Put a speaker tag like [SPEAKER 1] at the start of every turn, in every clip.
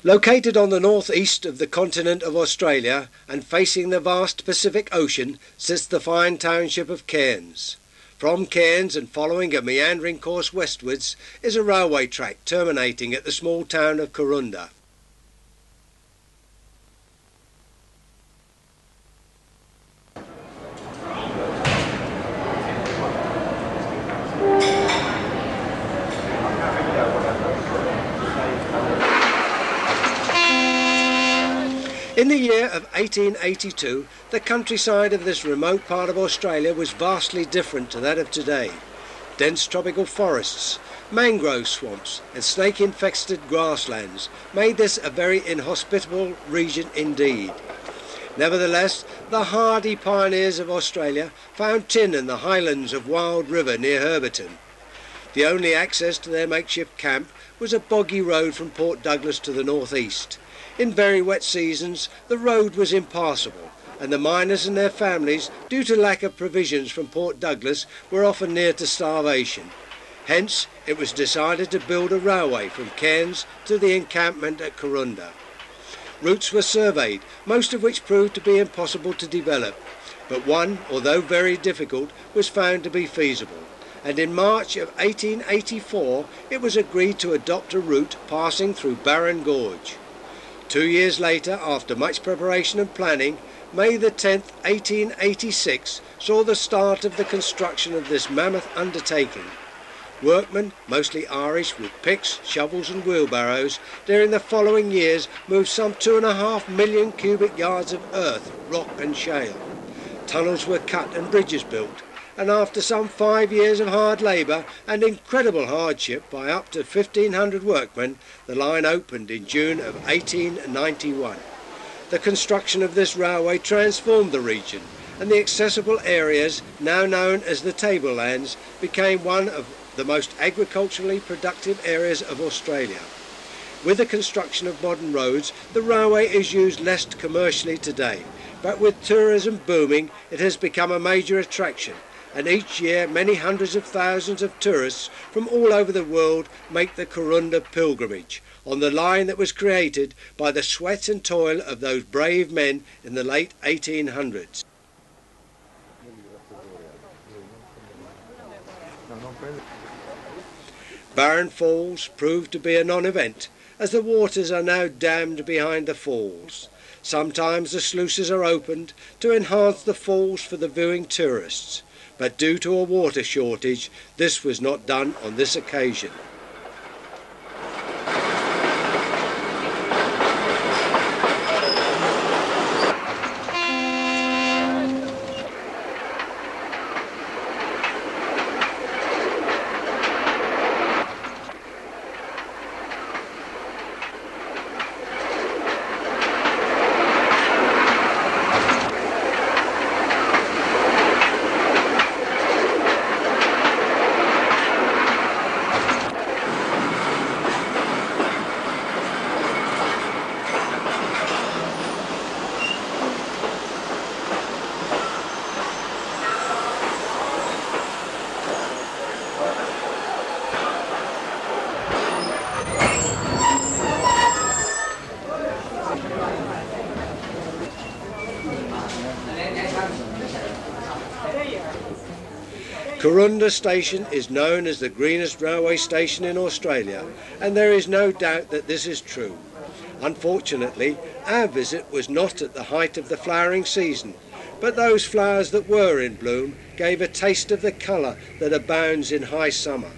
[SPEAKER 1] Located on the northeast of the continent of Australia and facing the vast Pacific Ocean sits the fine township of Cairns. From Cairns and following a meandering course westwards is a railway track terminating at the small town of Kuranda. In the year of 1882, the countryside of this remote part of Australia was vastly different to that of today. Dense tropical forests, mangrove swamps and snake-infested grasslands made this a very inhospitable region indeed. Nevertheless, the hardy pioneers of Australia found tin in the highlands of Wild River near Herberton. The only access to their makeshift camp was a boggy road from Port Douglas to the northeast. In very wet seasons, the road was impassable, and the miners and their families, due to lack of provisions from Port Douglas, were often near to starvation. Hence, it was decided to build a railway from Cairns to the encampment at Kuranda. Routes were surveyed, most of which proved to be impossible to develop, but one, although very difficult, was found to be feasible, and in March of 1884 it was agreed to adopt a route passing through Barron Gorge. 2 years later, after much preparation and planning, May the 10th, 1886, saw the start of the construction of this mammoth undertaking. Workmen, mostly Irish, with picks, shovels and wheelbarrows, during the following years moved some 2.5 million cubic yards of earth, rock and shale. Tunnels were cut and bridges built, and after some 5 years of hard labour and incredible hardship by up to 1,500 workmen, the line opened in June of 1891. The construction of this railway transformed the region, and the accessible areas, now known as the tablelands, became one of the most agriculturally productive areas of Australia. With the construction of modern roads, the railway is used less commercially today, but with tourism booming, it has become a major attraction, and each year many hundreds of thousands of tourists from all over the world make the Kuranda pilgrimage on the line that was created by the sweat and toil of those brave men in the late 1800s. Barron Falls proved to be a non-event, as the waters are now dammed behind the falls. Sometimes the sluices are opened to enhance the falls for the viewing tourists, but due to a water shortage, this was not done on this occasion. Kuranda station is known as the greenest railway station in Australia, and there is no doubt that this is true. Unfortunately, our visit was not at the height of the flowering season, but those flowers that were in bloom gave a taste of the colour that abounds in high summer.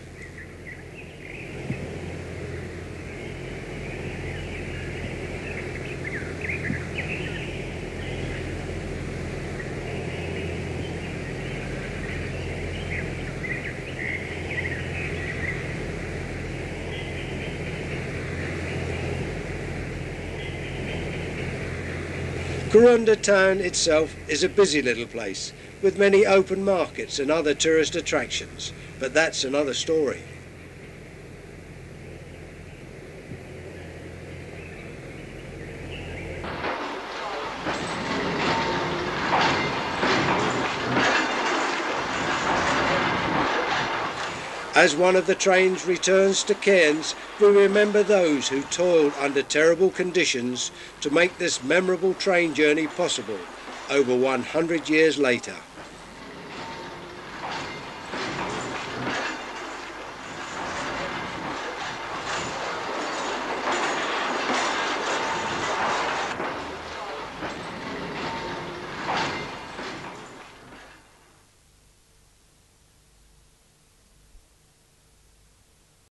[SPEAKER 1] Kuranda town itself is a busy little place, with many open markets and other tourist attractions, but that's another story. As one of the trains returns to Cairns, we remember those who toiled under terrible conditions to make this memorable train journey possible over 100 years later.